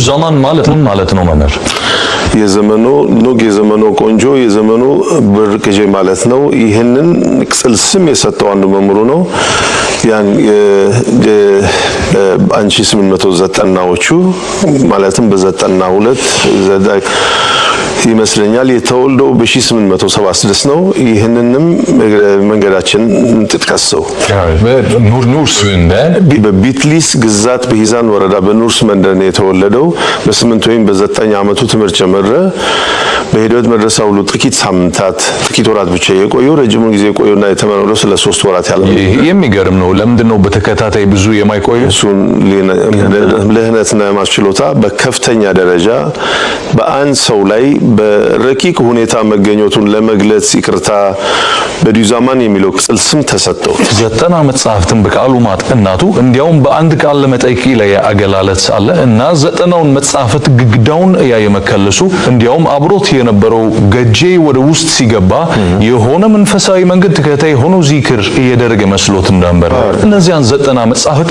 zaman ማለት ነው መምህር የዘመኑ ኑግ የዘመኑ ቆንጆ የዘመኑ ብርቅጄ ማለት ነው ይሄንን ቅጽል ስም የሰጠው አንዱ መምሩ ነው ያን አንቺ 890ዎቹ ማለትም በ92 ይመስለኛል የተወልደው በ1876 ነው ይሄንንም መንገዳችን ተጥቀሰው ኑርስ በቢትሊስ ግዛት በሂዛን ወረዳ በኑርስ መንደር ነው የተወለደው በ8 ወይም በ9 ዓመቱ ትምህርት ጀመረ በሄደት መድረሳ ሁሉ ጥቂት ሳምንታት ጥቂት ወራት ብቻ የቆየው ረጅም ጊዜ ቆየውና የተመረለው ስለ 3 ወራት ያለው የሚገርም ነው ለምንድነው በተከታታይ ብዙ የማይቆየው እሱን ለህነትና ማስችሎታ በከፍተኛ ደረጃ በአንድ ሰው ላይ በረቂቅ ሁኔታ መገኘቱን ለመግለጽ ይቅርታ በዲዛማን የሚለው ቅጽል ስም ተሰጠው 90 መጽሐፍትን በቃሉ ማጥናቱ እንዲያውም በአንድ ቃል ለመጠይቅ ላይ አገላለጽ አለ እና 90ውን መጽሐፍት ግግዳውን ያየመከለሱ እንዲያውም አብሮት የነበረው ገጄ ወደ ውስጥ ሲገባ የሆነ መንፈሳዊ መንገድ ተከታይ ሆኖ ዚክር እየደረገ መስሎት ነበር እነዚያን 90 መጽሐፍት